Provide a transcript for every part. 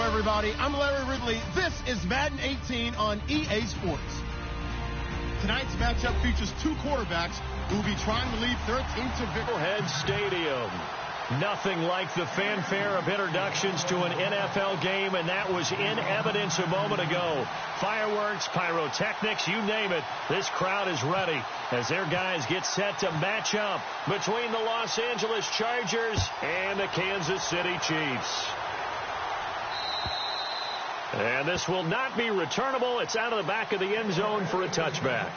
Hello, everybody. I'm Larry Ridley. This is Madden 18 on EA Sports. Tonight's matchup features two quarterbacks who will be trying to lead their team to victory. Head Stadium. Nothing like the fanfare of introductions to an NFL game, and that was in evidence a moment ago. Fireworks, pyrotechnics, you name it. This crowd is ready as their guys get set to match up between the Los Angeles Chargers and the Kansas City Chiefs. And this will not be returnable. It's out of the back of the end zone for a touchback.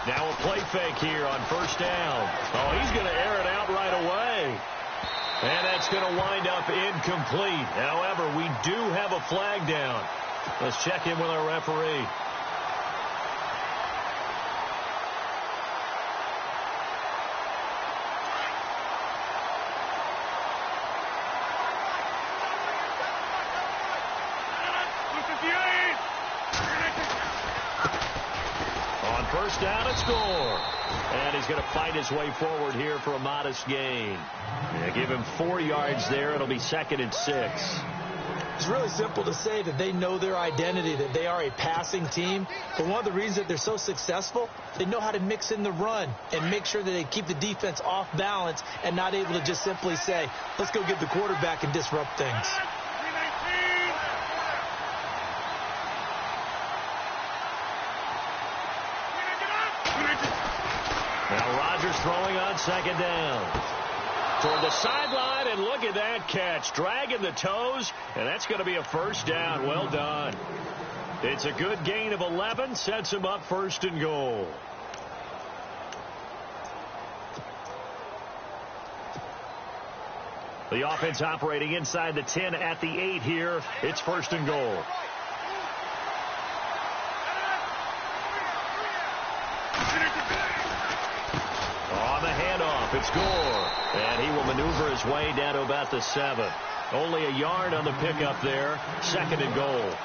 Now a play fake here on first down. Oh, he's going to air it out right away. And that's going to wind up incomplete. However, we do have a flag down. Let's check in with our referee. First down and score. And he's going to fight his way forward here for a modest gain. Give him 4 yards there. It'll be 2nd and 6. It's really simple to say that they know their identity, that they are a passing team. But one of the reasons that they're so successful, they know how to mix in the run and make sure that they keep the defense off balance and not able to just simply say, let's go get the quarterback and disrupt things. Now Rodgers throwing on 2nd down. Toward the sideline, and look at that catch. Dragging the toes, and that's going to be a first down. Well done. It's a good gain of 11. Sets him up 1st and goal. The offense operating inside the 10 at the 8 here. It's 1st and goal. On the handoff, it's Gore. And he will maneuver his way down to about the 7. Only a yard on the pickup there. 2nd and goal.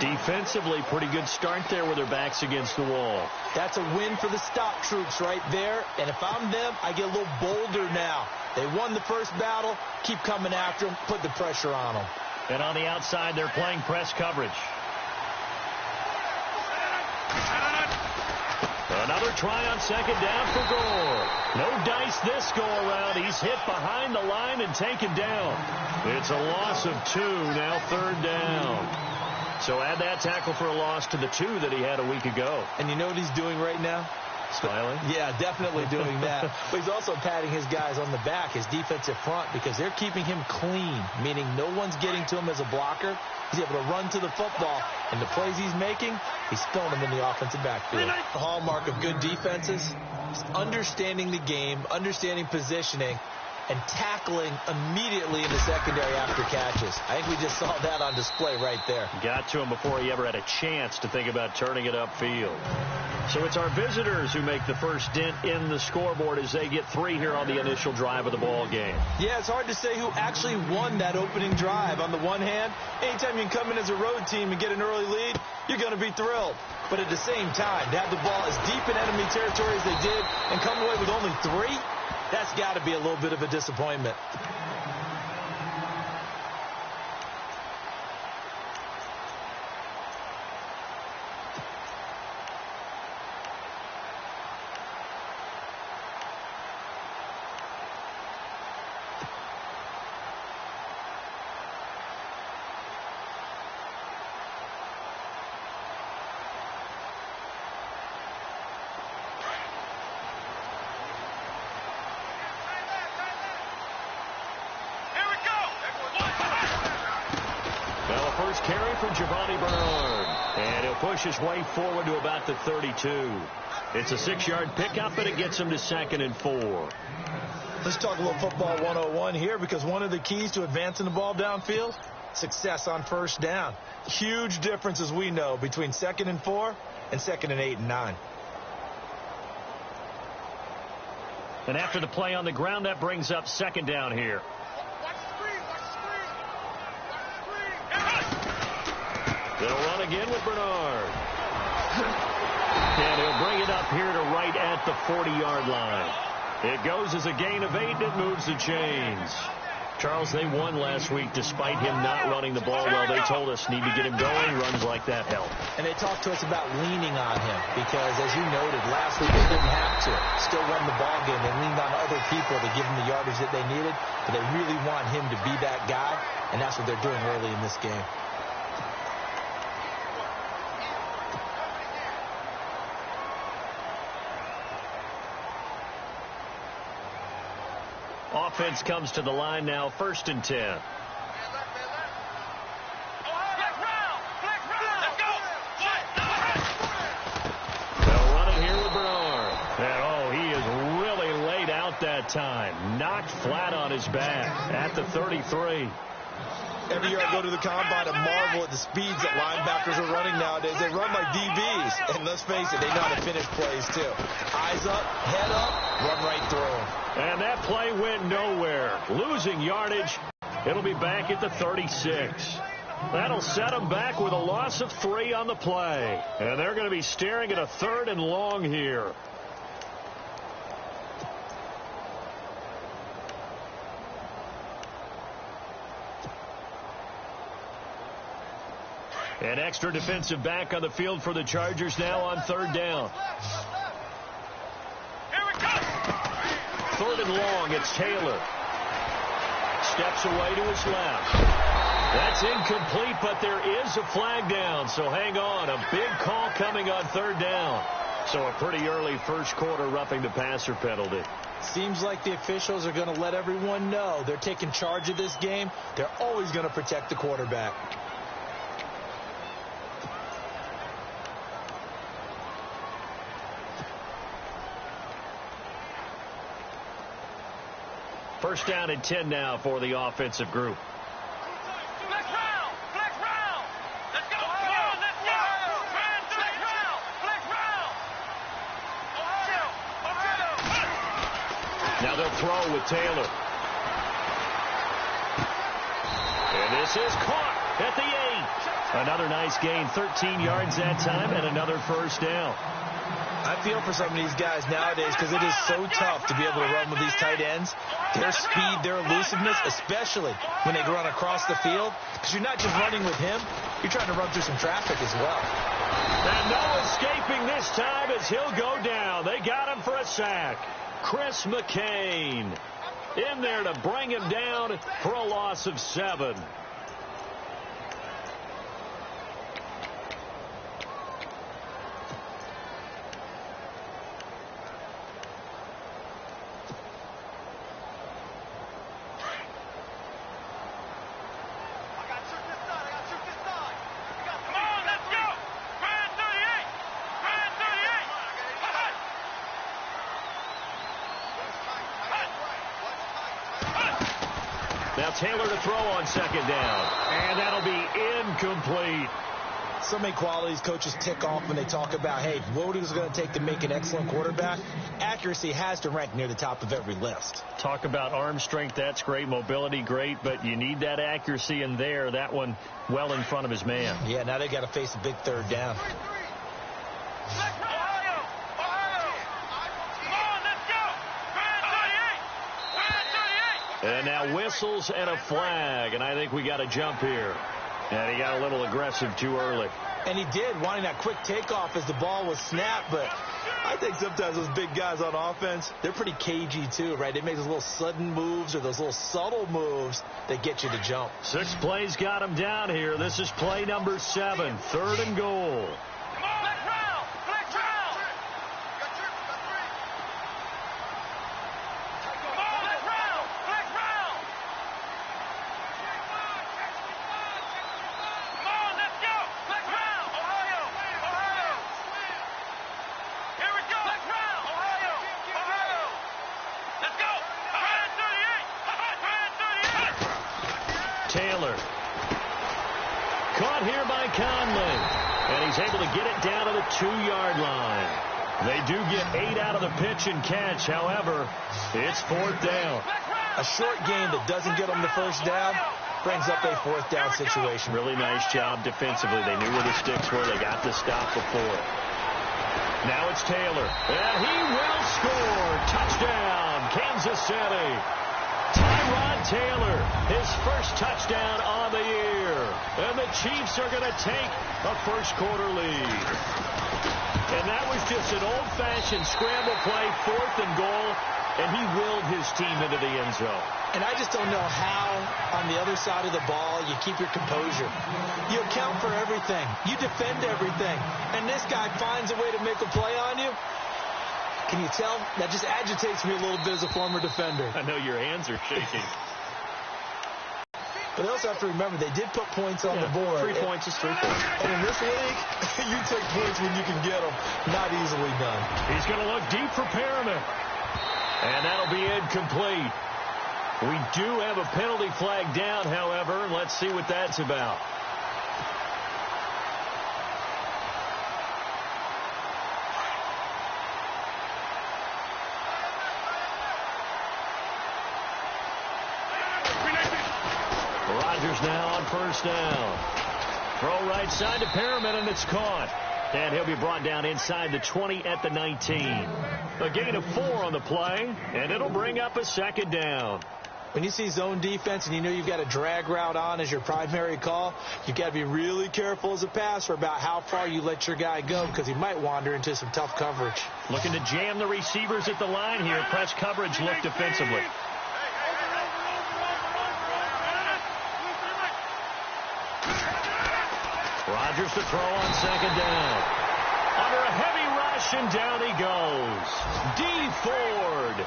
Defensively, pretty good start there with their backs against the wall. That's a win for the stop troops right there. And if I'm them, I get a little bolder now. They won the first battle. Keep coming after them. Put the pressure on them. And on the outside, they're playing press coverage. Another try on 2nd down for Gore. No dice this go-around. He's hit behind the line and taken down. It's a loss of 2, now 3rd down. So add that tackle for a loss to the 2 that he had a week ago. And you know what he's doing right now? Smiling? Yeah, definitely doing that. But he's also patting his guys on the back, his defensive front, because they're keeping him clean, meaning no one's getting to him as a blocker. He's able to run to the football, and the plays he's making, he's throwing them in the offensive backfield. The hallmark of good defenses is understanding the game, understanding positioning, and tackling immediately in the secondary after catches. I think we just saw that on display right there. Got to him before he ever had a chance to think about turning it upfield. So it's our visitors who make the first dent in the scoreboard as they get 3 here on the initial drive of the ball game. Yeah, it's hard to say who actually won that opening drive. On the one hand, anytime you can come in as a road team and get an early lead, you're going to be thrilled. But at the same time, to have the ball as deep in enemy territory as they did and come away with only 3, that's got to be a little bit of a disappointment. for Giovanni Bernard. And he'll push his way forward to about the 32. It's a 6-yard pickup, and it gets him to 2nd and 4. Let's talk a little football 101 here, because one of the keys to advancing the ball downfield, success on first down. Huge difference, as we know, between 2nd and 4 and 2nd and 8 and 9. And after the play on the ground, that brings up 2nd down here. They'll run again with Bernard. And he'll bring it up here to right at the 40-yard line. It goes as a gain of 8, and it moves the chains. Charles, they won last week despite him not running the ball well. They told us need to get him going. Runs like that help. And they talked to us about leaning on him because, as you noted, last week they didn't have to. Still won the ball game. They leaned on other people to give them the yardage that they needed. But they really want him to be that guy, and that's what they're doing early in this game. Offense comes to the line now, 1st and 10. They'll run it here with Bernard. And, he is really laid out that time. Knocked flat on his back at the 33. Every year I go to the combine and marvel at the speeds that linebackers are running nowadays. They run like DBs. And let's face it, they know how to finish plays too. Eyes up, head up, run right through them. And that play went nowhere. Losing yardage. It'll be back at the 36. That'll set them back with a loss of 3 on the play. And they're going to be staring at a 3rd and long here. An extra defensive back on the field for the Chargers now on 3rd down. Here we go. 3rd and long, it's Taylor. Steps away to his left. That's incomplete, but there is a flag down, so hang on. A big call coming on 3rd down. So a pretty early first quarter roughing the passer penalty. Seems like the officials are going to let everyone know they're taking charge of this game. They're always going to protect the quarterback. First down and 10 now for the offensive group. Flex round. Flex round. Let's go. Come on, let's go. Flex round. Flex round. Now they'll throw with Taylor. And this is caught at the 8. Another nice gain, 13 yards that time, and another first down. I feel for some of these guys nowadays because it is so tough to be able to run with these tight ends. Their speed, their elusiveness, especially when they run across the field. Because you're not just running with him, you're trying to run through some traffic as well. And no escaping this time as he'll go down. They got him for a sack. Chris McCain in there to bring him down for a loss of 7. Now Taylor to throw on 2nd down. And that'll be incomplete. So many qualities coaches tick off when they talk about, hey, what is it going to take to make an excellent quarterback? Accuracy has to rank near the top of every list. Talk about arm strength, that's great. Mobility, great. But you need that accuracy in there. That one well in front of his man. Yeah, now they got to face a big 3rd down. And now whistles and a flag, and I think we got a jump here. And he got a little aggressive too early. And he did, wanting that quick takeoff as the ball was snapped, but I think sometimes those big guys on offense, they're pretty cagey too, right? They make those little sudden moves or those little subtle moves that get you to jump. 6 plays got him down here. This is play number 7, 3rd and goal. here by Conley. And he's able to get it down to the 2-yard line. They do get 8 out of the pitch and catch. However, it's 4th down. A short game that doesn't get them the first down brings up a 4th down situation. Really nice job defensively. They knew where the sticks were. They got the stop before. Now it's Taylor. And he will score. Touchdown, Kansas City. Tyrod Taylor, his first touchdown on the year. And the Chiefs are going to take a first-quarter lead. And that was just an old-fashioned scramble play, 4th and goal, and he willed his team into the end zone. And I just don't know how, on the other side of the ball, you keep your composure. You account for everything. You defend everything. And this guy finds a way to make a play on you. Can you tell? That just agitates me a little bit as a former defender. I know your hands are shaking. But they also have to remember, they did put points on the board. 3 points is 3 points. And in this league, you take points when you can get them. Not easily done. He's going to look deep for Perriman. And that'll be incomplete. We do have a penalty flag down, however. Let's see what that's about. Rodgers now on first down. Throw right side to Perriman, and it's caught. And he'll be brought down inside the 20 at the 19. A gain of 4 on the play, and it'll bring up a 2nd down. When you see zone defense and you know you've got a drag route on as your primary call, you've got to be really careful as a passer about how far you let your guy go because he might wander into some tough coverage. Looking to jam the receivers at the line here. Press coverage look defensively. Rodgers to throw on 2nd down. Under a heavy rush, and down he goes. D. Ford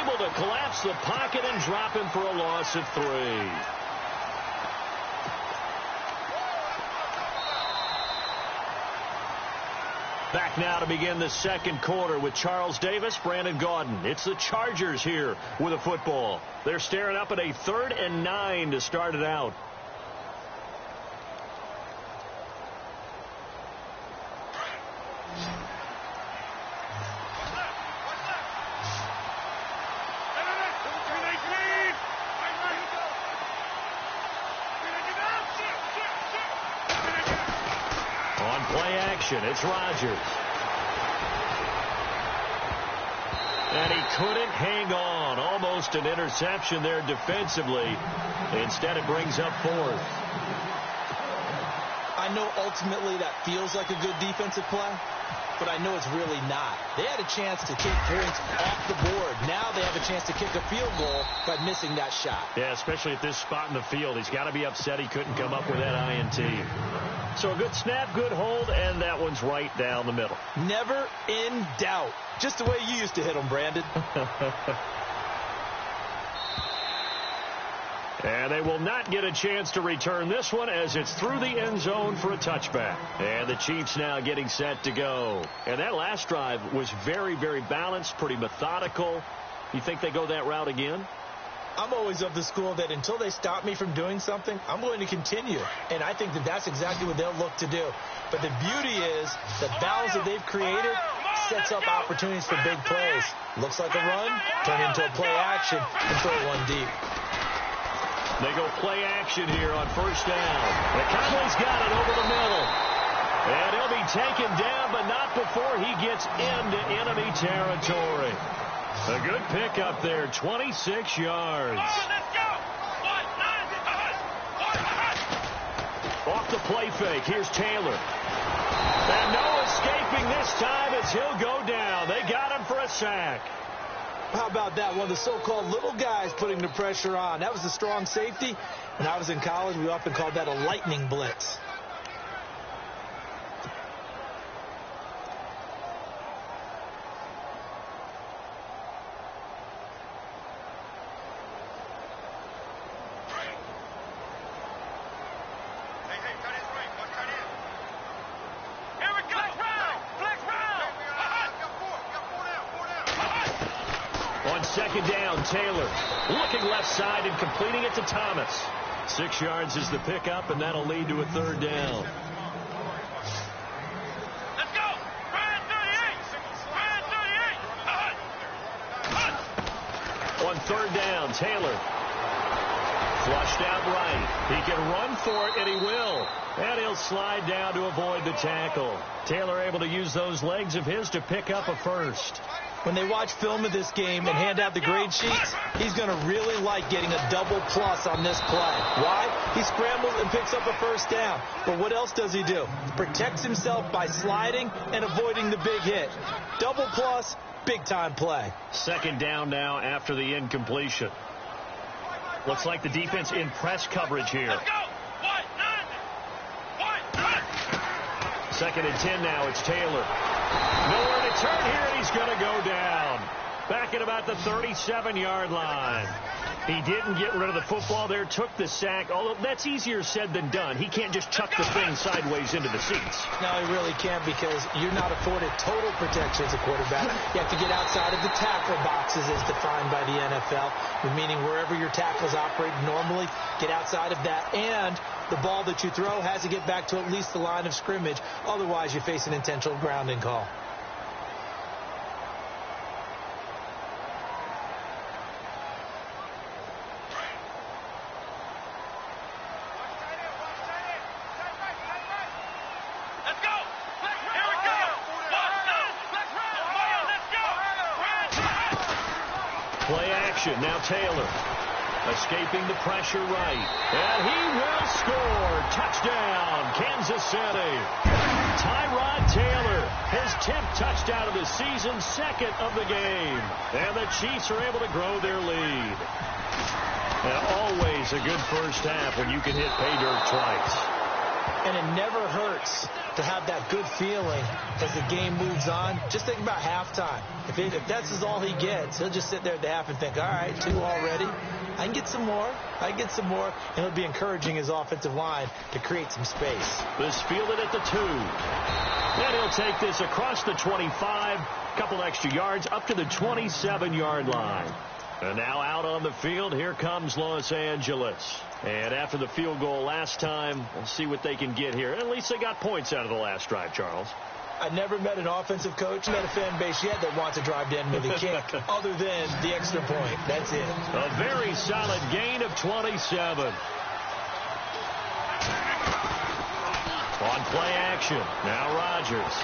able to collapse the pocket and drop him for a loss of 3. Back now to begin the 2nd quarter with Charles Davis, Brandon Gaudin. It's the Chargers here with a football. They're staring up at a 3rd and 9 to start it out. It's Rodgers. And he couldn't hang on. Almost an interception there defensively. Instead, it brings up 4th. I know ultimately that feels like a good defensive play, but I know it's really not. They had a chance to take points off the board. Now they have a chance to kick a field goal by missing that shot. Yeah, especially at this spot in the field. He's got to be upset he couldn't come up with that INT. So a good snap, good hold, and that one's right down the middle. Never in doubt. Just the way you used to hit them, Brandon. And they will not get a chance to return this one as it's through the end zone for a touchback. And the Chiefs now getting set to go. And that last drive was very, very balanced, pretty methodical. You think they go that route again? I'm always of the school that until they stop me from doing something, I'm going to continue. And I think that that's exactly what they'll look to do. But the beauty is the balance that they've created sets up opportunities for big plays. Looks like a run, turn into a play action, and throw one deep. They go play action here on first down. And Conley's got it over the middle. And he'll be taken down, but not before he gets into enemy territory. A good pickup there, 26 yards. Off the play fake, here's Taylor. And no escaping this time as he'll go down. They got him for a sack. How about that? One of the so-called little guys putting the pressure on. That was the strong safety. When I was in college, we often called that a lightning blitz. Second down, Taylor looking left side and completing it to Thomas. 6 yards is the pickup, and that'll lead to a third down. Let's go. Brand 38. On third down, Taylor. Flushed out right. He can run for it, and he will. And he'll slide down to avoid the tackle. Taylor able to use those legs of his to pick up a first. When they watch film of this game and hand out the grade sheets, he's going to really like getting a double plus on this play. Why? He scrambles and picks up a first down. But what else does he do? Protects himself by sliding and avoiding the big hit. Double plus, big-time play. Second down now after the incompletion. Looks like the defense in press coverage here. Let's go. 1-9. Second and 10 now. It's Taylor. Nowhere to turn here, and he's going to go down. Back at about the 37-yard line. He didn't get rid of the football there, took the sack, although that's easier said than done. He can't just chuck the thing sideways into the seats. No, he really can't, because you're not afforded total protection as a quarterback. You have to get outside of the tackle boxes as defined by the NFL, meaning wherever your tackles operate normally, get outside of that, and the ball that you throw has to get back to at least the line of scrimmage. Otherwise, you face an intentional grounding call. Now Taylor escaping the pressure right, and he will score. Touchdown, Kansas City. Tyrod Taylor, his 10th touchdown of the season, second of the game, and the Chiefs are able to grow their lead. And always a good first half when you can hit pay dirt twice. And it never hurts to have that good feeling as the game moves on. Just think about halftime. If that's all he gets, he'll just sit there at the half and think, all right, 2 already. I can get some more. And he'll be encouraging his offensive line to create some space. This fielded at the 2. And he'll take this across the 25, couple extra yards up to the 27-yard line. And now out on the field, here comes Los Angeles. And after the field goal last time, we'll see what they can get here. At least they got points out of the last drive, Charles. I never met an offensive coach, met a fan base yet that wants to drive to end with a kick, other than the extra point. That's it. A very solid gain of 27. On play action, now Rodgers.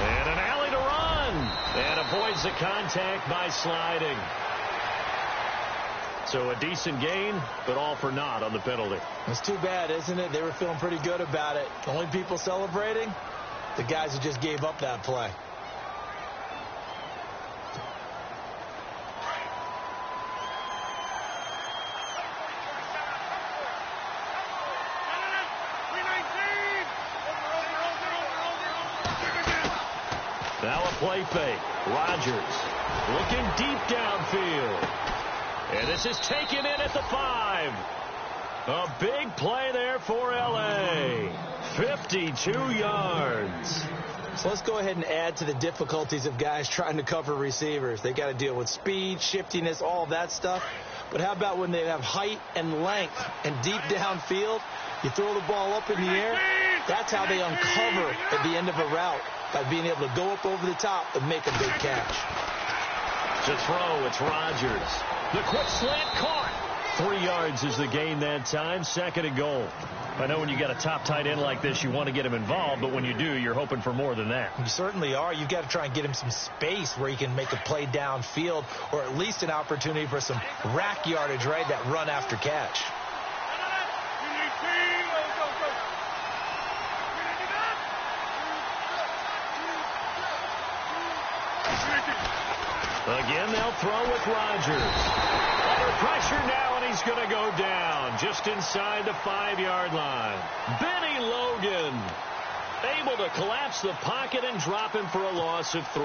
And an alley to run. And avoids the contact by sliding. So a decent gain, but all for naught on the penalty. It's too bad, isn't it? They were feeling pretty good about it. The only people celebrating, the guys who just gave up that play. Now a play fake. Rodgers looking deep downfield. And this is taken in at the 5. A big play there for L.A. 52 yards. So let's go ahead and add to the difficulties of guys trying to cover receivers. They got to deal with speed, shiftiness, all of that stuff. But how about when they have height and length and deep downfield? You throw the ball up in the air. That's how they uncover at the end of a route, by being able to go up over the top and make a big catch. To throw, it's Rodgers. The quick slant caught. 3 yards is the gain that time. Second and goal. I know when you got a top tight end like this, you want to get him involved, but when you do, you're hoping for more than that. You certainly are. You've got to try and get him some space where he can make a play downfield, or at least an opportunity for some rack yardage, right? That run after catch. Again, they'll throw with Rodgers. Under pressure now, and he's going to go down just inside the 5-yard line. Benny Logan able to collapse the pocket and drop him for a loss of 3.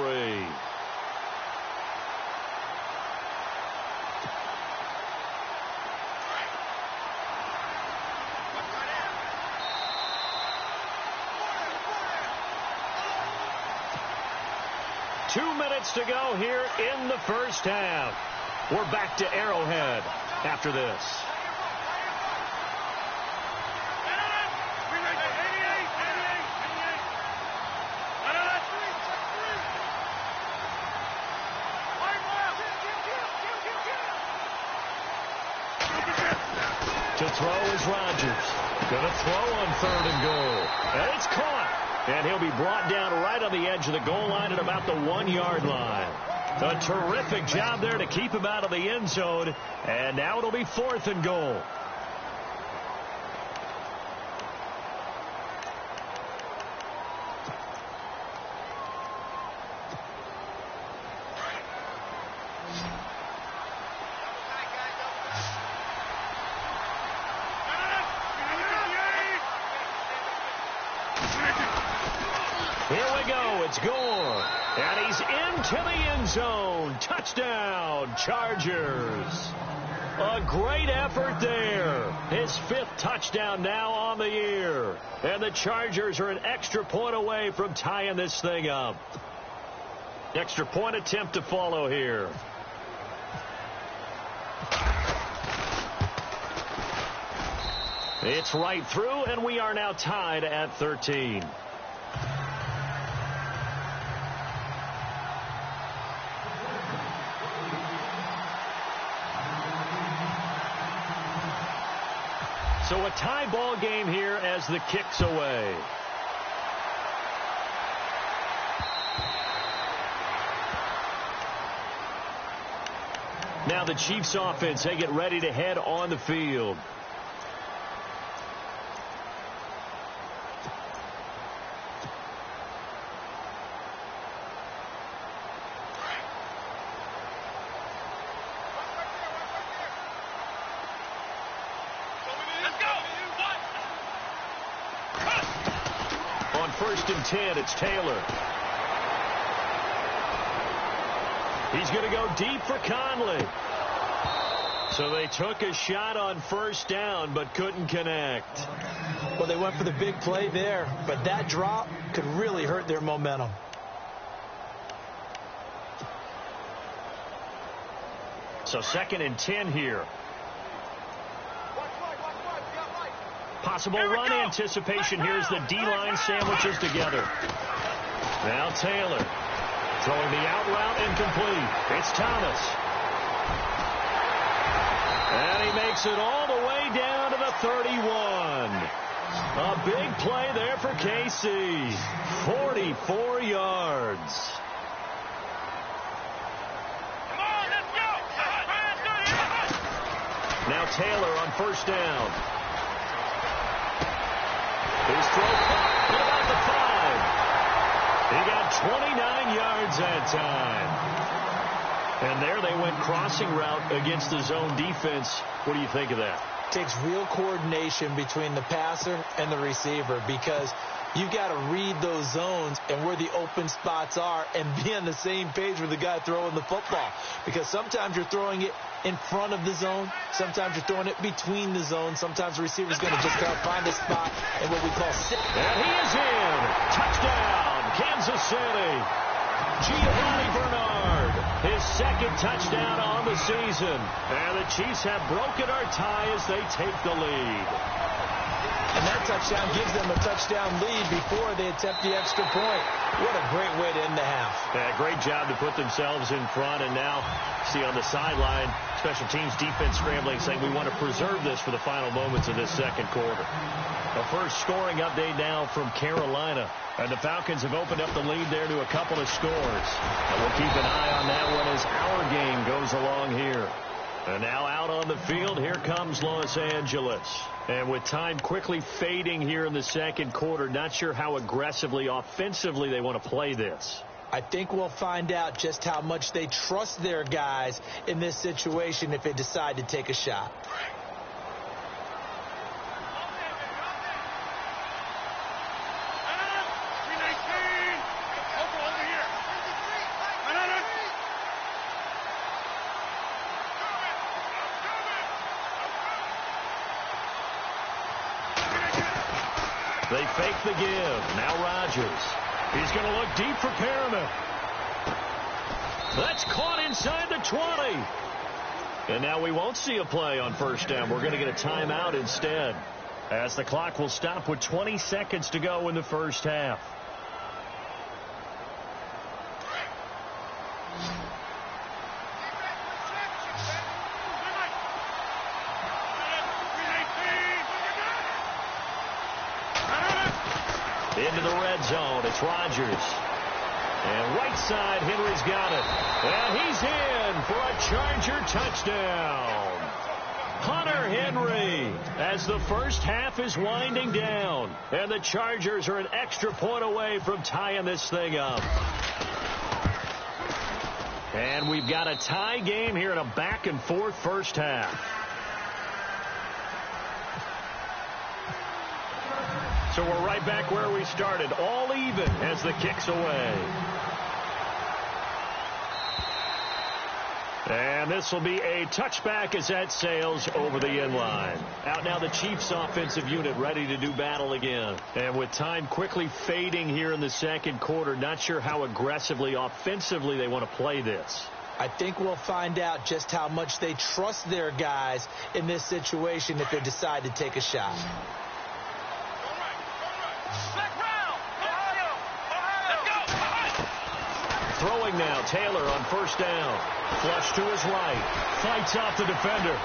Two minutes to go here in the first half. We're back to Arrowhead after this. to throw is Rodgers. Going to throw on 3rd and goal. And it's caught. And he'll be brought down right on the edge of the goal line at about the 1-yard line. A terrific job there to keep him out of the end zone. And now it'll be 4th and goal. Here we go. It's Gore. And he's into the end zone. Touchdown, Chargers. A great effort there. His 5th touchdown now on the year. And the Chargers are an extra point away from tying this thing up. Extra point attempt to follow here. It's right through, and we are now tied at 13. So a tie ball game here as the kick's away. Now the Chiefs offense, they get ready to head on the field. On 1st and 10, it's Taylor. He's going to go deep for Conley. So they took a shot on 1st down, but couldn't connect. Well, they went for the big play there, but that drop could really hurt their momentum. So 2nd and 10 here. Possible run anticipation. Here's the D-line sandwiches together. Now Taylor throwing the out route incomplete. It's Thomas. And he makes it all the way down to the 31. A big play there for KC. 44 yards. Now Taylor on 1st down. His throw caught at about the 5. He got 29 yards that time. And there they went crossing route against the zone defense. What do you think of that? Takes real coordination between the passer and the receiver, because you've got to read those zones and where the open spots are and be on the same page with the guy throwing the football. Because sometimes you're throwing it in front of the zone. Sometimes you're throwing it between the zones. Sometimes the receiver's going to just kind of find a spot in what we call sit. And he is in. Touchdown, Kansas City. Giovanni Bernard, his 2nd touchdown on the season. And the Chiefs have broken our tie as they take the lead. And that touchdown gives them a touchdown lead before they attempt the extra point. What a great way to end the half. Yeah, great job to put themselves in front. And now, see on the sideline, special teams defense scrambling, saying we want to preserve this for the final moments of this 2nd quarter. A first scoring update now from Carolina. And the Falcons have opened up the lead there to a couple of scores. And we'll keep an eye on that one as our game goes along here. And now out on the field, here comes Los Angeles. And with time quickly fading here in the 2nd quarter, not sure how aggressively, offensively they want to play this. I think we'll find out just how much they trust their guys in this situation if they decide to take a shot. They fake the give. Now Rodgers. He's going to look deep for Perriman. That's caught inside the 20. And now we won't see a play on 1st down. We're going to get a timeout instead, as the clock will stop with 20 seconds to go in the 1st half. into the red zone. It's Rodgers. And right side, Henry's got it. And he's in for a Charger touchdown. Hunter Henry, as the first half is winding down. And the Chargers are an extra point away from tying this thing up. And we've got a tie game here in a back-and-forth first half. So we're right back where we started, all even as the kick's away. And this will be a touchback as that sails over the end line. Out now the Chiefs offensive unit ready to do battle again. And with time quickly fading here in the second quarter, not sure how aggressively, offensively they want to play this. I think we'll find out just how much they trust their guys in this situation if they decide to take a shot. Throwing now, Taylor on first down. Flush to his right. Fights off the defender.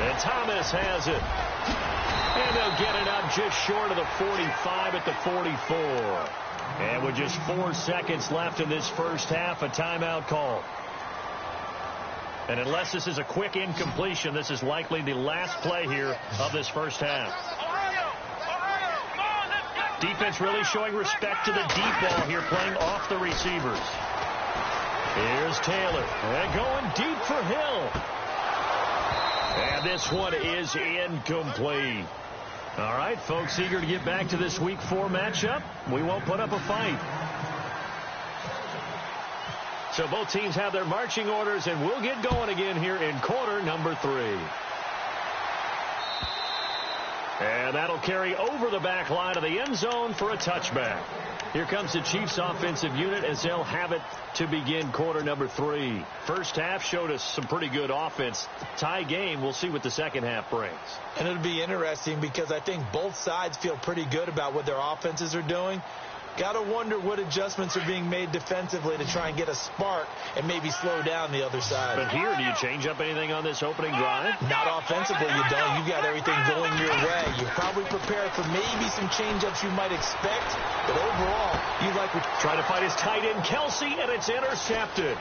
And Thomas has it. And they'll get it up just short of the 45 at the 44. And with just 4 seconds left in this first half, a timeout call. And unless this is a quick incompletion, this is likely the last play here of this first half. Defense really showing respect to the deep ball here, playing off the receivers. Here's Taylor. And going deep for Hill. And this one is incomplete. All right, folks, eager to get back to this Week 4 matchup. We won't put up a fight. So both teams have their marching orders, and we'll get going again here in quarter number 3. And that'll carry over the back line of the end zone for a touchback. Here comes the Chiefs offensive unit as they'll have it to begin quarter number 3. First half showed us some pretty good offense. Tie game, we'll see what the second half brings. And it'll be interesting because I think both sides feel pretty good about what their offenses are doing. Got to wonder what adjustments are being made defensively to try and get a spark and maybe slow down the other side. But here, do you change up anything on this opening drive? Not offensively, you don't. You got everything going your way. You're probably prepared for maybe some change-ups you might expect, but overall, you like what... Trying to fight his tight end, Kelsey, and it's intercepted.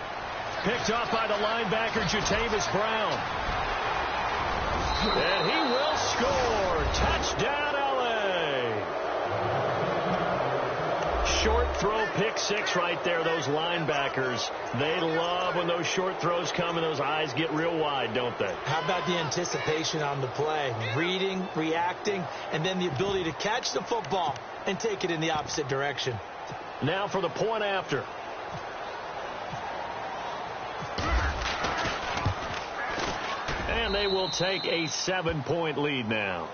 Picked off by the linebacker, Jatavis Brown. And he will score. Touchdown, short throw, pick 6 right there. Those linebackers, they love when those short throws come and those eyes get real wide, don't they? How about the anticipation on the play? Reading, reacting, and then the ability to catch the football and take it in the opposite direction. Now for the point after. And they will take a 7-point lead now.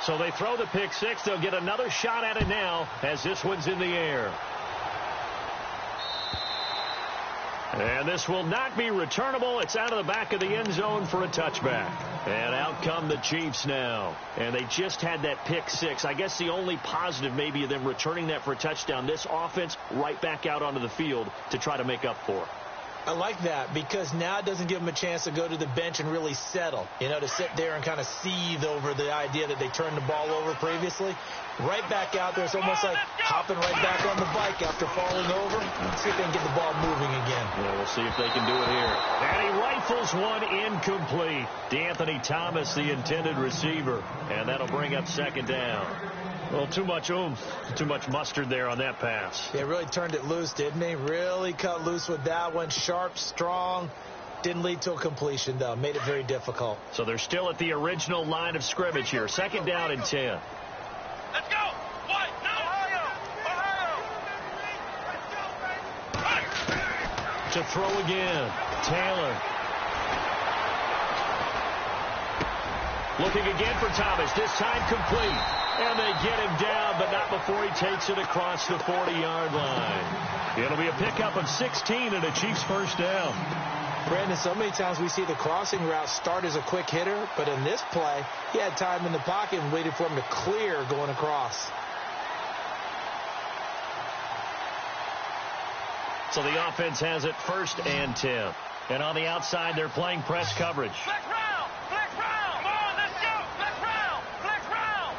So they throw the pick 6. They'll get another shot at it now as this one's in the air. And this will not be returnable. It's out of the back of the end zone for a touchback. And out come the Chiefs now. And they just had that pick 6. I guess the only positive maybe of them returning that for a touchdown. This offense right back out onto the field to try to make up for it. I like that because now it doesn't give them a chance to go to the bench and really settle, to sit there and kind of seethe over the idea that they turned the ball over previously. Right back out there, it's almost like hopping right back on the bike after falling over. Let's see if they can get the ball moving again. Yeah, we'll see if they can do it here. And he rifles one incomplete. D'Anthony Thomas, the intended receiver. And that'll bring up second down. Well, too much oomph, too much mustard there on that pass. Yeah, really turned it loose, didn't he? Really cut loose with that one. Sharp, strong. Didn't lead to a completion, though. Made it very difficult. So they're still at the original line of scrimmage here. Second down and 10. Let's go. What? No. Ohio. To throw again. Taylor. Looking again for Thomas. This time complete. And they get him down, but not before he takes it across the 40-yard line. It'll be a pickup of 16 and a Chiefs first down. Brandon, so many times we see the crossing route start as a quick hitter, but in this play, he had time in the pocket and waited for him to clear going across. So the offense has it 1st and 10. And on the outside, they're playing press coverage. Flex round! Flex round! Come on, let's go! Flex round! Flex round!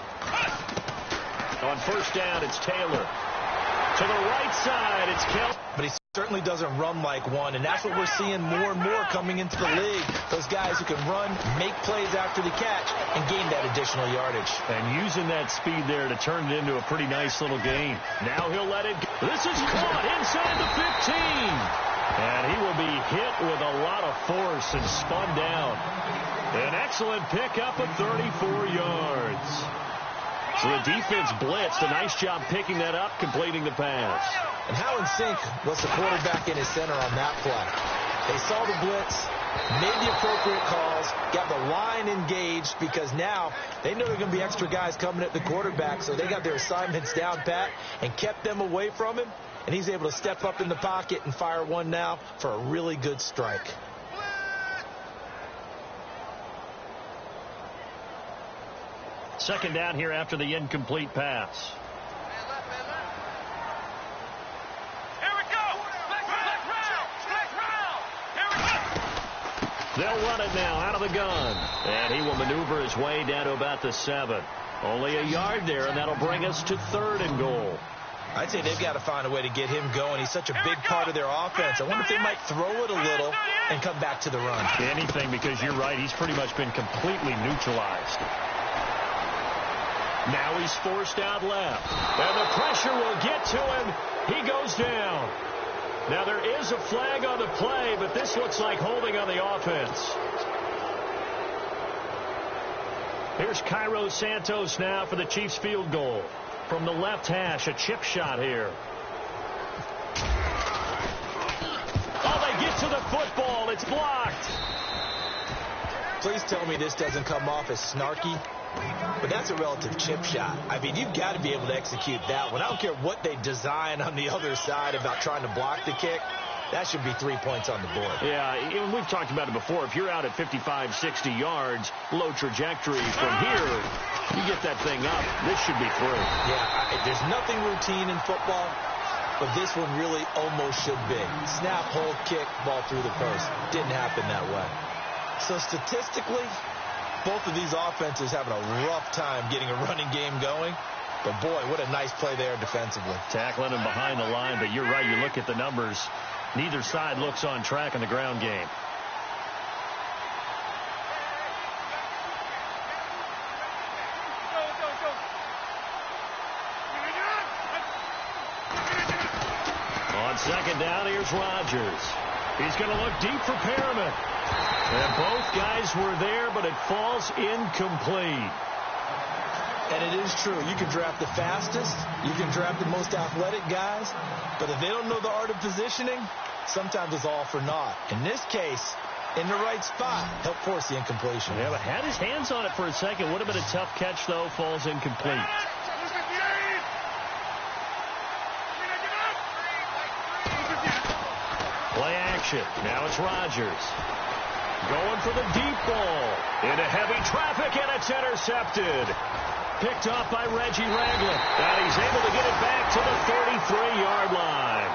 On 1st down, it's Taylor. To the right side, it's Kelly. But he certainly doesn't run like one, and that's what we're seeing more and more coming into the league. Those guys who can run, make plays after the catch, and gain that additional yardage. And using that speed there to turn it into a pretty nice little gain. Now he'll let it go. This is caught inside the 15. And he will be hit with a lot of force and spun down. An excellent pickup of 34 yards. So the defense blitzed. A nice job picking that up, completing the pass. And how in sync was the quarterback in his center on that play? They saw the blitz, made the appropriate calls, got the line engaged, because now they know there are going to be extra guys coming at the quarterback, so they got their assignments down pat and kept them away from him, and he's able to step up in the pocket and fire one now for a really good strike. Second down here after the incomplete pass. Here we go! Flex round! Flex round! Here we go! They'll run it now out of the gun. And he will maneuver his way down to about the 7. Only a yard there, and that'll bring us to 3rd and goal. I'd say they've got to find a way to get him going. He's such a big part of their offense. I wonder if they might throw it a little and come back to the run. Anything, because you're right. He's pretty much been completely neutralized. Now he's forced out left. And the pressure will get to him. He goes down. Now there is a flag on the play, but this looks like holding on the offense. Here's Cairo Santos now for the Chiefs field goal. From the left hash, a chip shot here. Oh, they get to the football. It's blocked. Please tell me this doesn't come off as snarky. But that's a relative chip shot. I mean, you've got to be able to execute that one. I don't care what they design on the other side about trying to block the kick. That should be 3 points on the board. Yeah, and we've talked about it before. If you're out at 55, 60 yards, low trajectory from here, you get that thing up. This should be through. Yeah, there's nothing routine in football, but this one really almost should be. Snap, hold, kick, ball through the post. Didn't happen that way. So statistically, both of these offenses having a rough time getting a running game going. But, boy, what a nice play there defensively. Tackling him behind the line, but you're right. You look at the numbers. Neither side looks on track in the ground game. On second down, here's Rodgers. He's going to look deep for Perriman. And both guys were there, but it falls incomplete. And it is true. You can draft the fastest. You can draft the most athletic guys. But if they don't know the art of positioning, sometimes it's all for naught. In this case, in the right spot, helped force the incompletion. Yeah, but had his hands on it for a second. Would have been a tough catch, though. Falls incomplete. Play action. Now it's Rodgers. Going for the deep ball. Into heavy traffic, and it's intercepted. Picked off by Reggie Ragland. And he's able to get it back to the 33-yard line.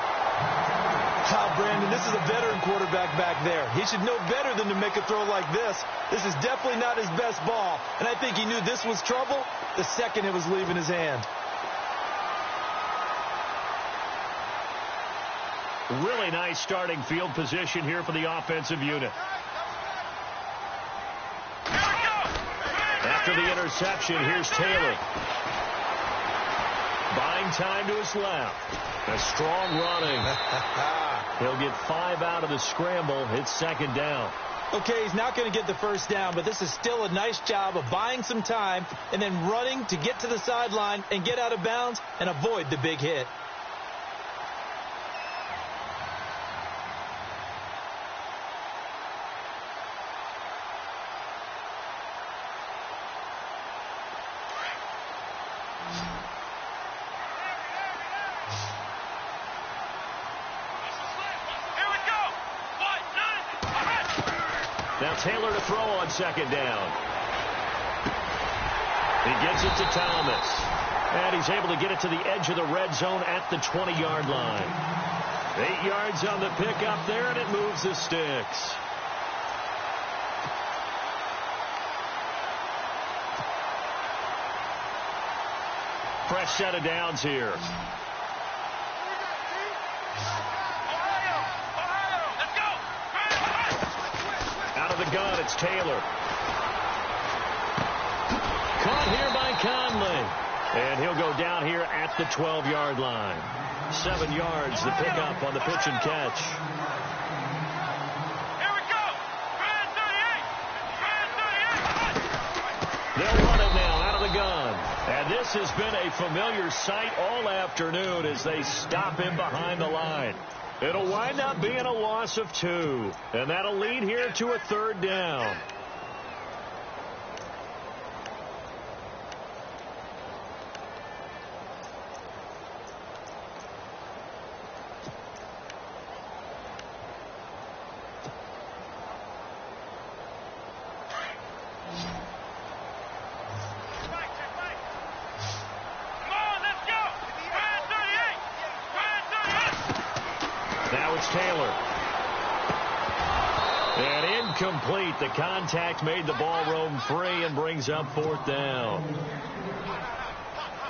Brandon, this is a veteran quarterback back there. He should know better than to make a throw like this. This is definitely not his best ball. And I think he knew this was trouble the second it was leaving his hand. Really nice starting field position here for the offensive unit. After the interception, here's Taylor. Buying time to his left. A strong running. He'll get 5 out of the scramble. It's second down. Okay, he's not going to get the first down, but this is still a nice job of buying some time and then running to get to the sideline and get out of bounds and avoid the big hit. Taylor to throw on second down. He gets it to Thomas. And he's able to get it to the edge of the red zone at the 20-yard line. 8 yards on the pickup there, and it moves the sticks. Fresh set of downs here. Out of the gun, it's Taylor. Caught here by Conley. And he'll go down here at the 12-yard line. 7 yards, the pickup on the pitch and catch. Here we go. They'll run it now out of the gun. And this has been a familiar sight all afternoon as they stop him behind the line. It'll wind up being a loss of 2. And that'll lead here to a 3rd down. Taylor. And incomplete. The contact made the ball roam free and brings up 4th down.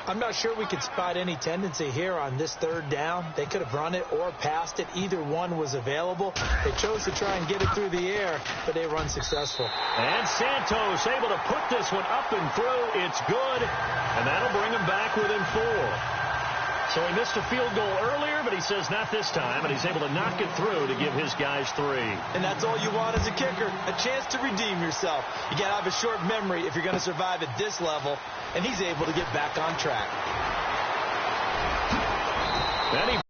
I'm not sure we could spot any tendency here on this 3rd down. They could have run it or passed it. Either one was available. They chose to try and get it through the air, but they run successful. And Santos able to put this one up and through. It's good, and that'll bring him back within 4. So he missed a field goal earlier, but he says not this time, and he's able to knock it through to give his guys 3. And that's all you want as a kicker, a chance to redeem yourself. You got to have a short memory if you're going to survive at this level, and he's able to get back on track. Then he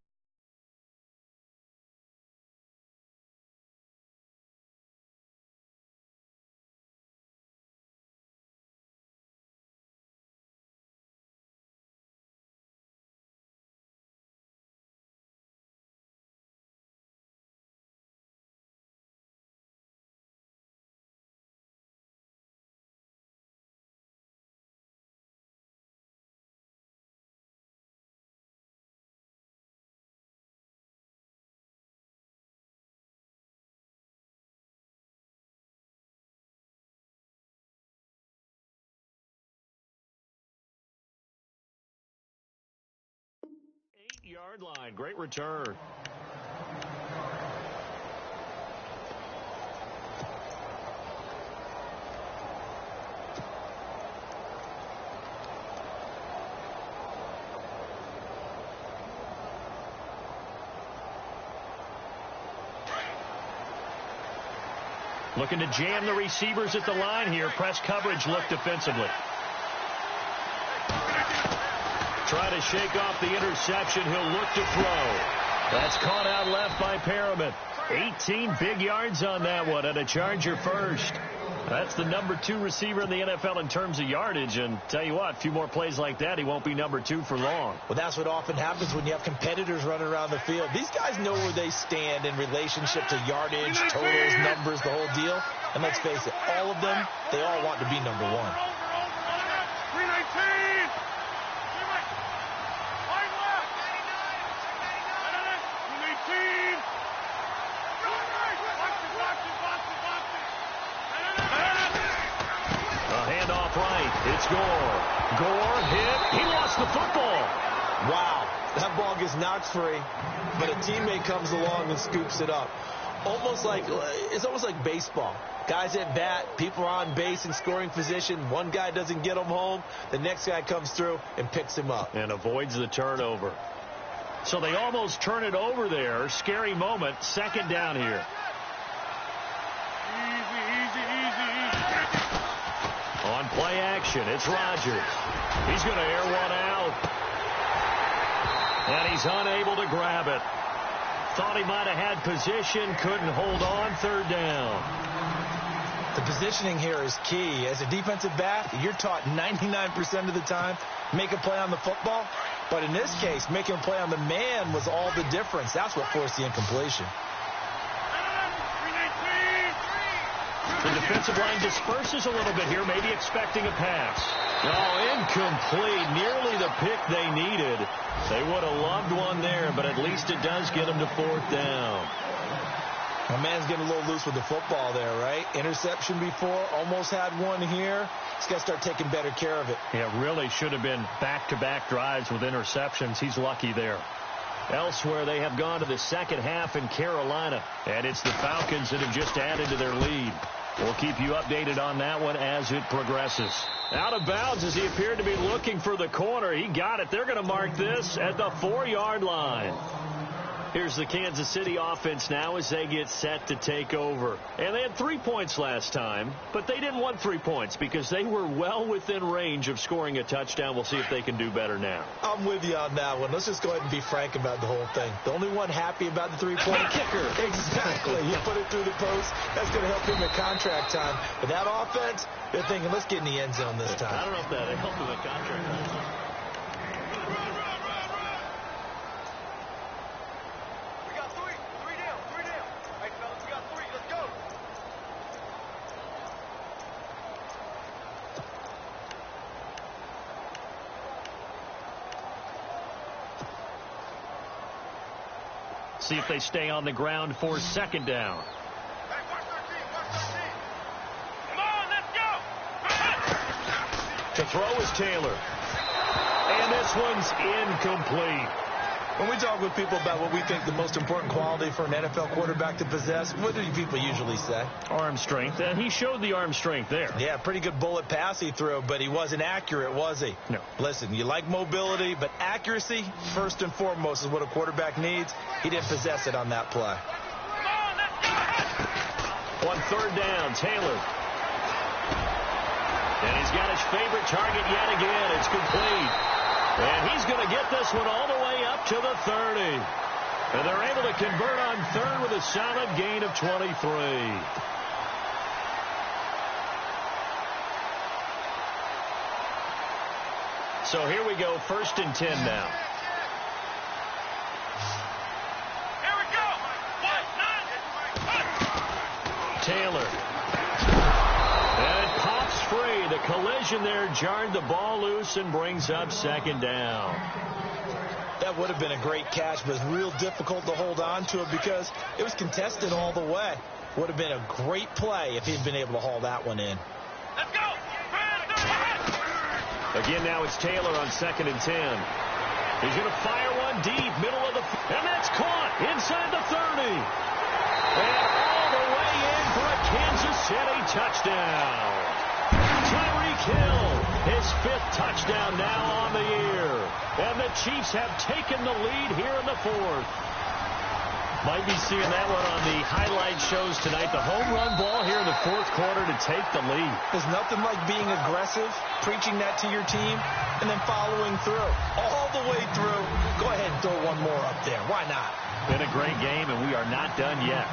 yard line. Great return. Looking to jam the receivers at the line here. Press coverage look defensively. Try to shake off the interception. He'll look to throw. That's caught out left by Perriman. 18 big yards on that one, and a Charger first. That's the number 2 receiver in the NFL in terms of yardage, and tell you what, a few more plays like that, he won't be number 2 for long. Well, that's what often happens when you have competitors running around the field. These guys know where they stand in relationship to yardage, totals, numbers, the whole deal. And let's face it, all of them, they all want to be number 1. 319. It's Gore. Gore hit. He lost the football. Wow. That ball gets knocked free, but a teammate comes along and scoops it up. It's almost like baseball. Guys at bat, people are on base in scoring position. One guy doesn't get him home. The next guy comes through and picks him up. And avoids the turnover. So they almost turn it over there. Scary moment. 2nd down here. On play action, it's Rodgers. He's going to air one out. And he's unable to grab it. Thought he might have had position, couldn't hold on. 3rd down. The positioning here is key. As a defensive back, you're taught 99% of the time, make a play on the football. But in this case, making a play on the man was all the difference. That's what forced the incompletion. The defensive line disperses a little bit here, maybe expecting a pass. Oh, incomplete. Nearly the pick they needed. They would have loved one there, but at least it does get them to 4th down. My man's getting a little loose with the football there, right? Interception before, almost had one here. He's got to start taking better care of it. Yeah, really should have been back-to-back drives with interceptions. He's lucky there. Elsewhere, they have gone to the second half in Carolina, and it's the Falcons that have just added to their lead. We'll keep you updated on that one as it progresses. Out of bounds as he appeared to be looking for the corner. He got it. They're going to mark this at the 4-yard line. Here's the Kansas City offense now as they get set to take over. And they had 3 points last time, but they didn't want 3 points because they were well within range of scoring a touchdown. We'll see if they can do better now. I'm with you on that one. Let's just go ahead and be frank about the whole thing. The only one happy about the three-point kicker. Exactly. You put it through the post. That's going to help him at contract time. But that offense, they're thinking, let's get in the end zone this time. I don't know if that helped him at contract time. See if they stay on the ground for 2nd down. Come on, let's go. To throw is Taylor. And this one's incomplete. When we talk with people about what we think the most important quality for an NFL quarterback to possess, what do people usually say? Arm strength, and he showed the arm strength there. Yeah, pretty good bullet pass he threw, but he wasn't accurate, was he? No. Listen, you like mobility, but accuracy, first and foremost, is what a quarterback needs. He didn't possess it on that play. On 3rd down, Taylor. And he's got his favorite target yet again. It's complete. And he's going to get this one all the way up to the 30. And they're able to convert on 3rd with a solid gain of 23. So here we go, 1st and 10 now. Here we go. Taylor. And it pops free. The collision there jarred the ball loose and brings up 2nd down. That would have been a great catch, but it's real difficult to hold on to it because it was contested all the way. Would have been a great play if he'd been able to haul that one in. Let's go. Again, now it's Taylor on 2nd and 10. He's going to fire one deep, middle of the... And that's caught inside the 30. And all the way in for a Kansas City touchdown. Tyreek Hill, his 5th touchdown now on the year. And the Chiefs have taken the lead here in the 4th. Might be seeing that one on the highlight shows tonight. The home run ball here in the 4th quarter to take the lead. There's nothing like being aggressive, preaching that to your team, and then following through. All the way through. Go ahead and throw one more up there. Why not? Been a great game, and we are not done yet.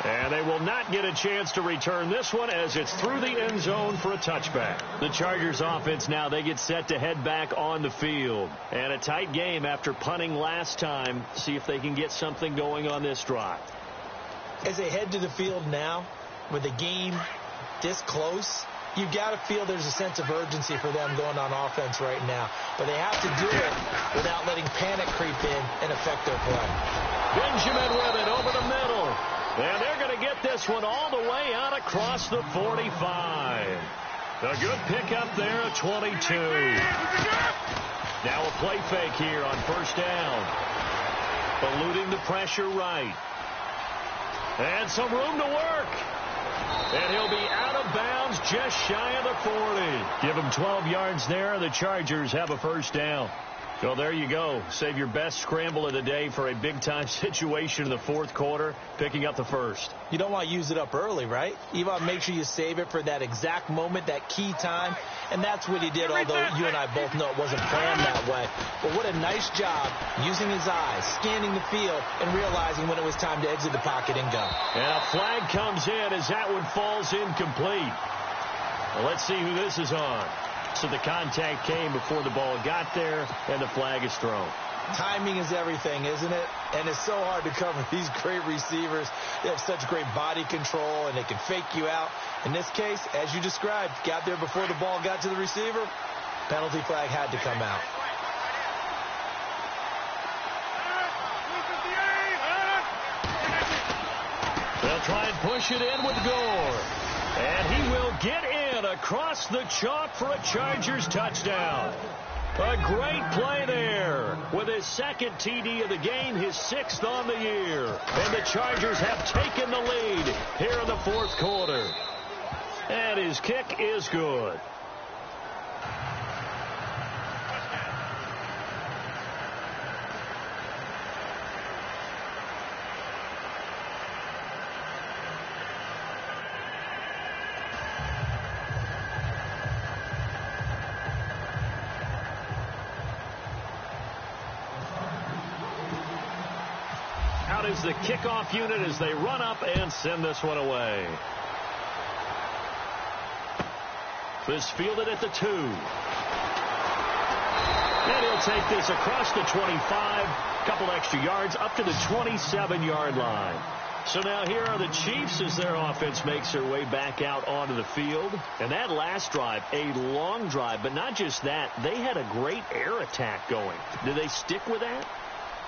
And they will not get a chance to return this one as it's through the end zone for a touchback. The Chargers offense now, they get set to head back on the field. And a tight game after punting last time. See if they can get something going on this drive. As they head to the field now, with the game this close, you've got to feel there's a sense of urgency for them going on offense right now. But they have to do it without letting panic creep in and affect their play. Benjamin with it over the middle. And they're going to get this one all the way out across the 45. A good pickup there at 22. Now a play fake here on 1st down. Eluding the pressure right. And some room to work. And he'll be out of bounds just shy of the 40. Give him 12 yards there. The Chargers have a 1st down. So there you go. Save your best scramble of the day for a big-time situation in the 4th quarter, picking up the 1st. You don't want to use it up early, right? You want to make sure you save it for that exact moment, that key time. And that's what he did, although you and I both know it wasn't planned that way. But what a nice job using his eyes, scanning the field, and realizing when it was time to exit the pocket and go. And a flag comes in as that one falls incomplete. Well, let's see who this is on. So the contact came before the ball got there, and the flag is thrown. Timing is everything, isn't it? And it's so hard to cover these great receivers. They have such great body control, and they can fake you out. In this case, as you described, got there before the ball got to the receiver. Penalty flag had to come out. They'll try and push it in with Gore. And he will get in across the chalk for a Chargers touchdown. A great play there with his second TD of the game, his 6th on the year. And the Chargers have taken the lead here in the 4th quarter. And his kick is good. Out is the kickoff unit as they run up and send this one away. This fielded at the 2. And he'll take this across the 25. Couple extra yards up to the 27-yard line. So now here are the Chiefs as their offense makes their way back out onto the field. And that last drive, a long drive, but not just that. They had a great air attack going. Do they stick with that?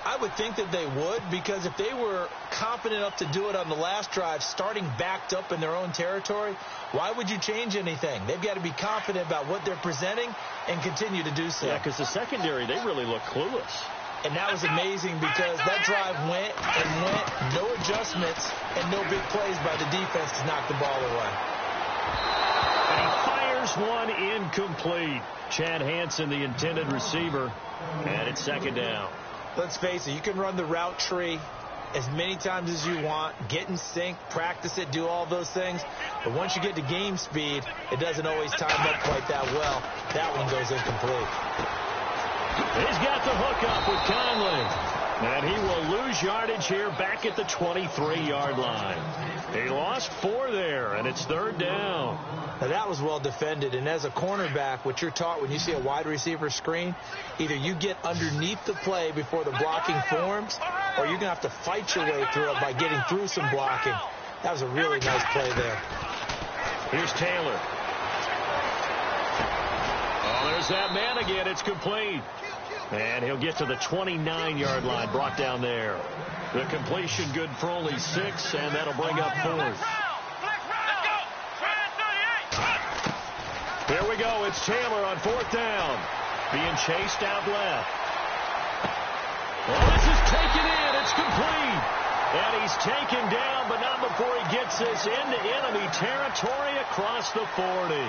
I would think that they would, because if they were confident enough to do it on the last drive, starting backed up in their own territory, why would you change anything? They've got to be confident about what they're presenting and continue to do so. Yeah, because the secondary, they really look clueless. And that was amazing because that drive went and went, no adjustments, and no big plays by the defense to knock the ball away. And he fires one incomplete. Chad Hansen, the intended receiver, and it's 2nd down. Let's face it, you can run the route tree as many times as you want, get in sync, practice it, do all those things. But once you get to game speed, it doesn't always time up quite that well. That one goes incomplete. He's got the hook up with Conley. And he will lose yardage here back at the 23-yard line. He lost 4 there, and it's 3rd down. Now, that was well defended. And as a cornerback, what you're taught when you see a wide receiver screen, either you get underneath the play before the blocking forms, or you're going to have to fight your way through it by getting through some blocking. That was a really nice play there. Here's Taylor. Oh, there's that man again. It's complete. And he'll get to the 29-yard line, brought down there. The completion good for only 6, and that'll bring up 4th. Here we go. It's Taylor on 4th down. Being chased out left. Well, this is taken in. It's complete. And he's taken down, but not before he gets this into enemy territory across the 40.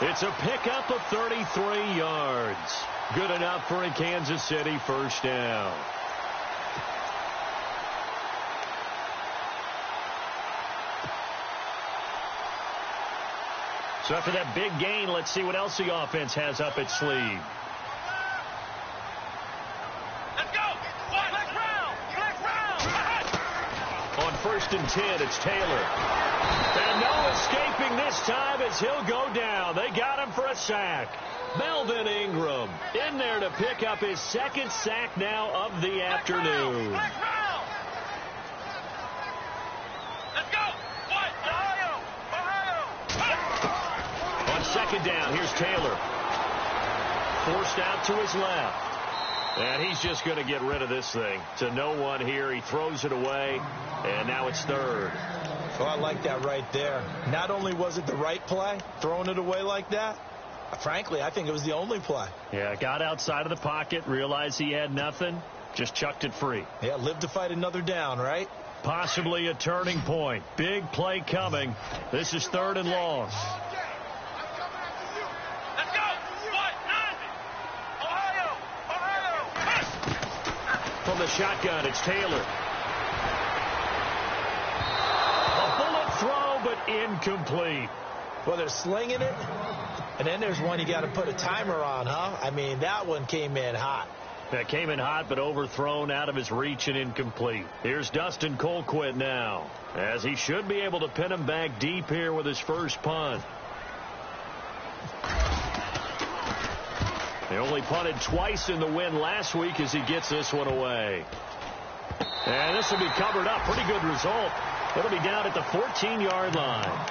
It's a pickup of 33 yards. Good enough for a Kansas City 1st down. So after that big gain, let's see what else the offense has up its sleeve. Let's go! Black round! Black round! On 1st and 10, it's Taylor. And no escaping this time as he'll go down. They got him for a sack. Melvin Ingram in there to pick up his 2nd sack now of the afternoon. Let's go! Ohio! Ohio! On 2nd down, here's Taylor. Forced out to his left. And he's just going to get rid of this thing. To no one here. He throws it away. And now it's 3rd. Oh, I like that right there. Not only was it the right play, throwing it away like that, frankly, I think it was the only play. Yeah, got outside of the pocket, realized he had nothing, just chucked it free. Yeah, live to fight another down, right? Possibly a turning point. Big play coming. This is 3rd and long. Let's go! Ohio! Ohio! From the shotgun, it's Taylor. A bullet throw, but incomplete. Well, they're slinging it. And then there's one you got to put a timer on, huh? I mean, that one came in hot. That came in hot, but overthrown out of his reach and incomplete. Here's Dustin Colquitt now, as he should be able to pin him back deep here with his first punt. They only punted twice in the win last week as he gets this one away. And this will be covered up. Pretty good result. It'll be down at the 14-yard line.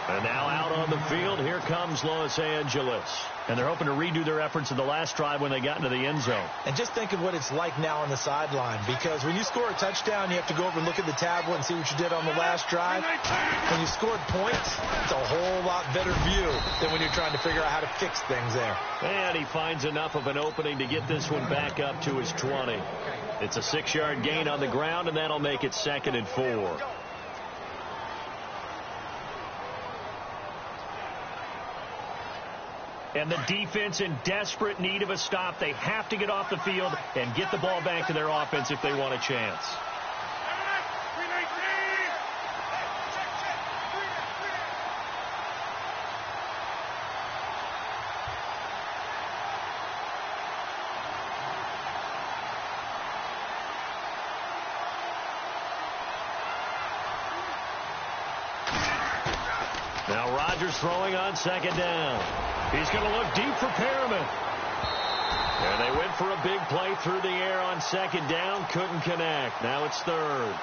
And now out on the field, here comes Los Angeles. And they're hoping to redo their efforts in the last drive when they got into the end zone. And just think of what it's like now on the sideline, because when you score a touchdown, you have to go over and look at the tablet and see what you did on the last drive. When you scored points, it's a whole lot better view than when you're trying to figure out how to fix things there. And he finds enough of an opening to get this one back up to his 20. It's a 6-yard gain on the ground, and that'll make it 2nd and 4. And the defense in desperate need of a stop. They have to get off the field and get the ball back to their offense if they want a chance. Now Rodgers throwing on 2nd down. He's going to look deep for Perriman. And they went for a big play through the air on 2nd down. Couldn't connect. Now it's 3rd.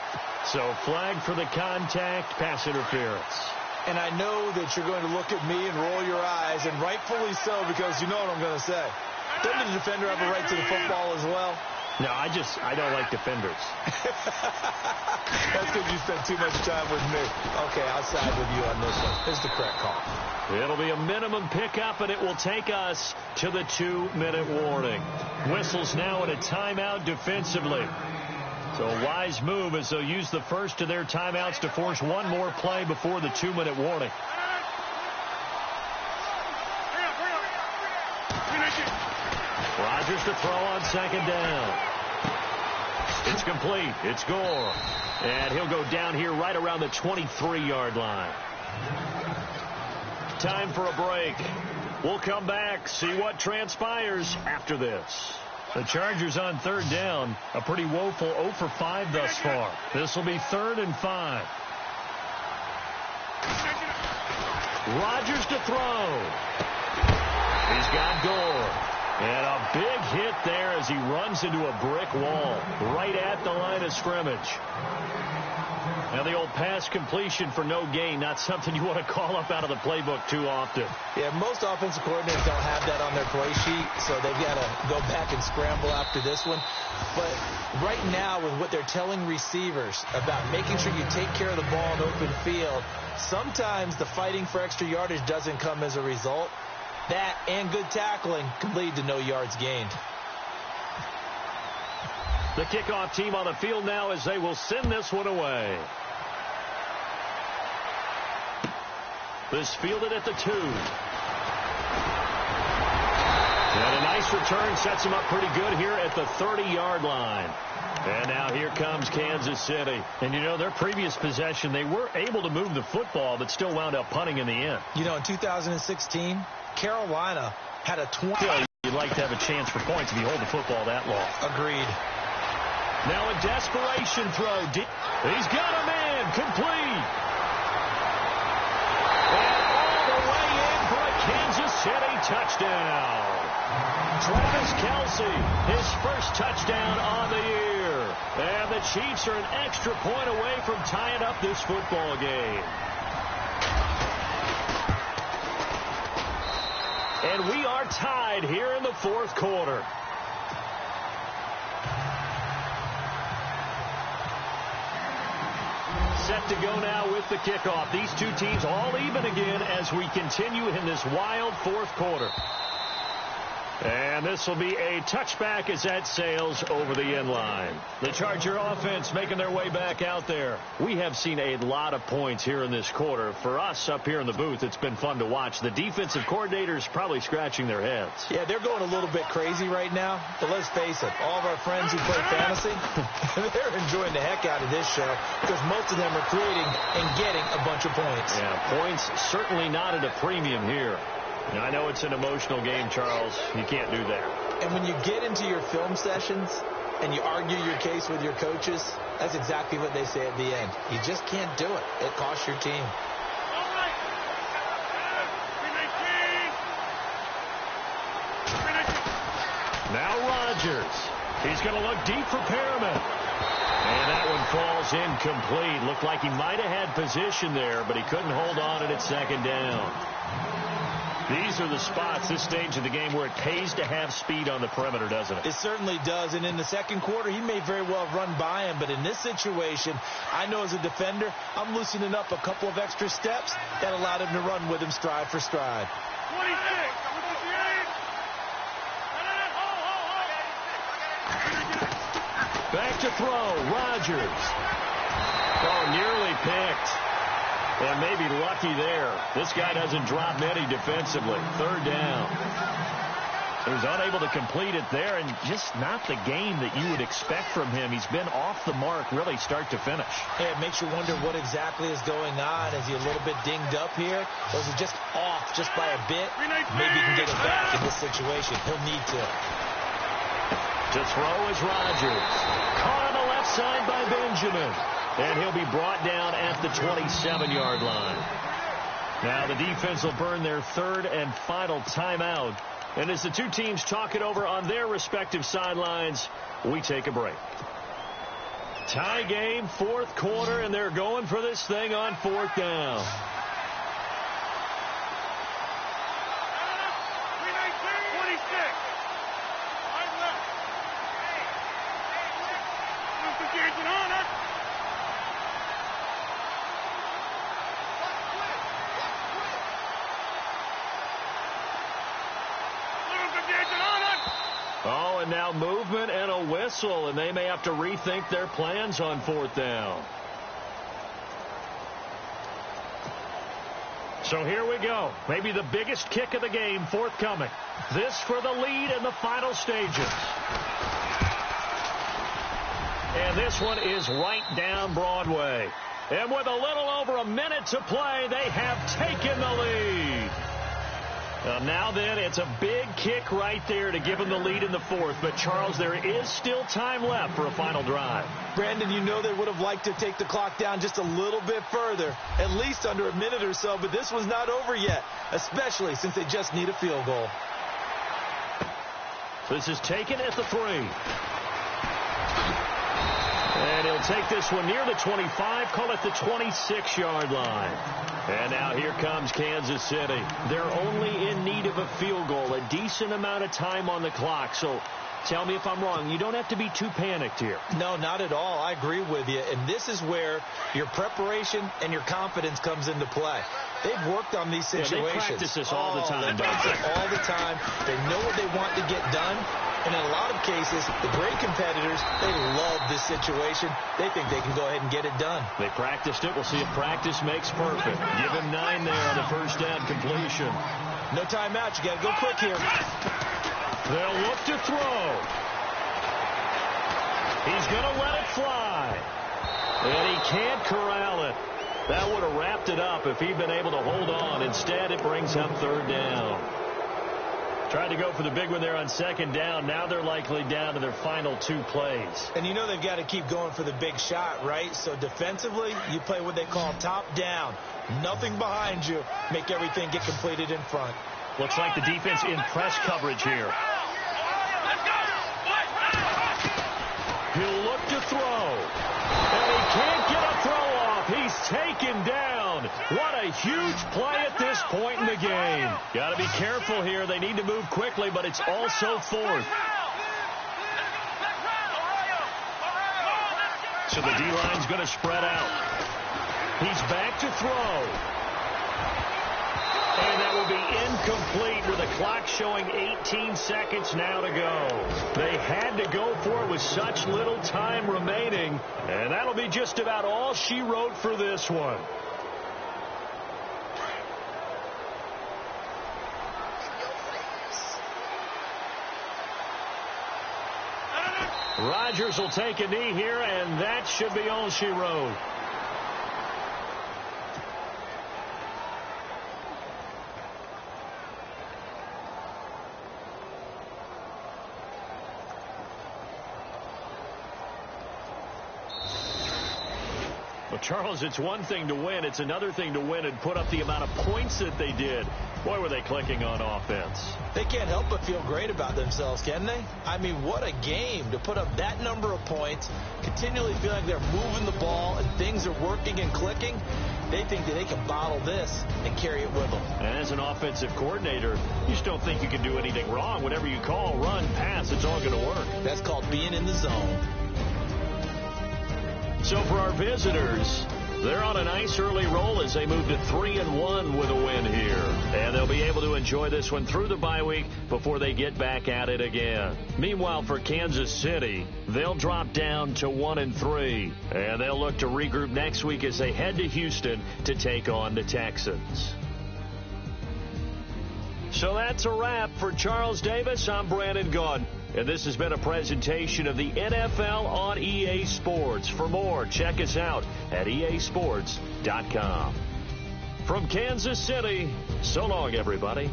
So flag for the contact, pass interference. And I know that you're going to look at me and roll your eyes, and rightfully so, because you know what I'm going to say. Doesn't the defender have a right to the football as well? No, I don't like defenders. That's because you spent too much time with me. Okay, I'll side with you on this one. This is the correct call. It'll be a minimum pickup, and it will take us to the 2-minute warning. Whistles now in a timeout defensively. So a wise move as they'll use the first of their timeouts to force one more play before the 2-minute warning. Rodgers to throw on 2nd down. It's complete. It's Gore. And he'll go down here right around the 23-yard line. Time for a break. We'll come back, see what transpires after this. The Chargers on 3rd down. A pretty woeful 0 for 5 thus far. This will be 3rd and 5. Rodgers to throw. He's got Gore. And a big hit there as he runs into a brick wall right at the line of scrimmage. Now the old pass completion for no gain, not something you want to call up out of the playbook too often. Yeah, most offensive coordinators don't have that on their play sheet, so they've got to go back and scramble after this one. But right now, with what they're telling receivers about making sure you take care of the ball in open field, sometimes the fighting for extra yardage doesn't come as a result. That and good tackling can lead to no yards gained. The kickoff team on the field now as they will send this one away. This fielded at the 2. And a nice return sets him up pretty good here at the 30-yard line. And now here comes Kansas City. And, you know, their previous possession, they were able to move the football, but still wound up punting in the end. You know, in 2016, Carolina had a 20. You'd like to have a chance for points if you hold the football that long. Agreed. Now a desperation throw. He's got a man. Complete. And all the way in for a Kansas City touchdown. Travis Kelce, his first touchdown on the year. And the Chiefs are an extra point away from tying up this football game. And we are tied here in the 4th quarter. Set to go now with the kickoff. These two teams all even again as we continue in this wild 4th quarter. And this will be a touchback as that sails over the end line. The Charger offense making their way back out there. We have seen a lot of points here in this quarter. For us up here in the booth, it's been fun to watch. The defensive coordinators probably scratching their heads. Yeah, they're going a little bit crazy right now. But let's face it, all of our friends who play fantasy, they're enjoying the heck out of this show because most of them are creating and getting a bunch of points. Yeah, points certainly not at a premium here. Now, I know it's an emotional game, Charles. You can't do that. And when you get into your film sessions and you argue your case with your coaches, that's exactly what they say at the end. You just can't do it. It costs your team. All right. Now Rodgers. He's going to look deep for Perriman. And that one falls incomplete. Looked like he might have had position there, but he couldn't hold on at second down. These are the spots, this stage of the game, where it pays to have speed on the perimeter, doesn't it? It certainly does. And in the second quarter, he may very well run by him. But in this situation, I know as a defender, I'm loosening up a couple of extra steps that allowed him to run with him stride for stride. 26. Back to throw. Rodgers. Oh, nearly picked. And maybe lucky there. This guy doesn't drop many defensively. Third down. He was unable to complete it there, and just not the game that you would expect from him. He's been off the mark really start to finish. Yeah, it makes you wonder what exactly is going on. Is he a little bit dinged up here? Or is he just off just by a bit? Maybe he can get it back in this situation. He'll need to. To throw is Rodgers. Caught on the left side by Benjamin. And he'll be brought down at the 27-yard line. Now the defense will burn their third and final timeout. And as the two teams talk it over on their respective sidelines, we take a break. Tie game, fourth quarter, and they're going for this thing on fourth down. Oh, and now movement and a whistle, and they may have to rethink their plans on fourth down. So here we go. Maybe the biggest kick of the game forthcoming. This for the lead in the final stages. And this one is right down Broadway. And with a little over a minute to play, they have taken the lead. Now then, it's a big kick right there to give them the lead in the fourth. But, Charles, there is still time left for a final drive. Brandon, you know they would have liked to take the clock down just a little bit further, at least under a minute or so. But this one's not over yet, especially since they just need a field goal. This is taken at the 3. And he'll take this one near the 25, call it the 26-yard line. And now here comes Kansas City. They're only in need of a field goal, a decent amount of time on the clock. So tell me if I'm wrong. You don't have to be too panicked here. No, not at all. I agree with you. And this is where your preparation and your confidence comes into play. They've worked on these situations. They practice this all the time. They practice it all the time. They know what they want to get done. And in a lot of cases, the great competitors, they love this situation. They think they can go ahead and get it done. They practiced it. We'll see if practice makes perfect. Give him 9 there on the first down completion. No timeout. You got to go quick here. They'll look to throw. He's going to let it fly. And he can't corral it. That would have wrapped it up if he'd been able to hold on. Instead, it brings up third down. Tried to go for the big one there on second down. Now they're likely down to their final 2 plays. And you know they've got to keep going for the big shot, right? So defensively, you play what they call top down. Nothing behind you. Make everything get completed in front. Looks like the defense in press coverage here. He'll look to throw. And he can't get a throw off. He's taken down. What a huge play at this point in the game. Got to be careful here. They need to move quickly, but it's also fourth. So the D-line's going to spread out. He's back to throw. And that will be incomplete with the clock showing 18 seconds now to go. They had to go for it with such little time remaining. And that'll be just about all she wrote for this one. Rodgers will take a knee here, and that should be all she wrote. Well, Charles, it's one thing to win. It's another thing to win and put up the amount of points that they did. Boy, were they clicking on offense. They can't help but feel great about themselves, can they? I mean, what a game to put up that number of points, continually feel like they're moving the ball and things are working and clicking. They think that they can bottle this and carry it with them. And as an offensive coordinator, you just don't think you can do anything wrong. Whatever you call, run, pass, it's all going to work. That's called being in the zone. So for our visitors, they're on a nice early roll as they move to 3-1 with a win here. And they'll be able to enjoy this one through the bye week before they get back at it again. Meanwhile, for Kansas City, they'll drop down to 1-3. And they'll look to regroup next week as they head to Houston to take on the Texans. So that's a wrap for Charles Davis. I'm Brandon Gaudin. And this has been a presentation of the NFL on EA Sports. For more, check us out at easports.com. From Kansas City, so long, everybody.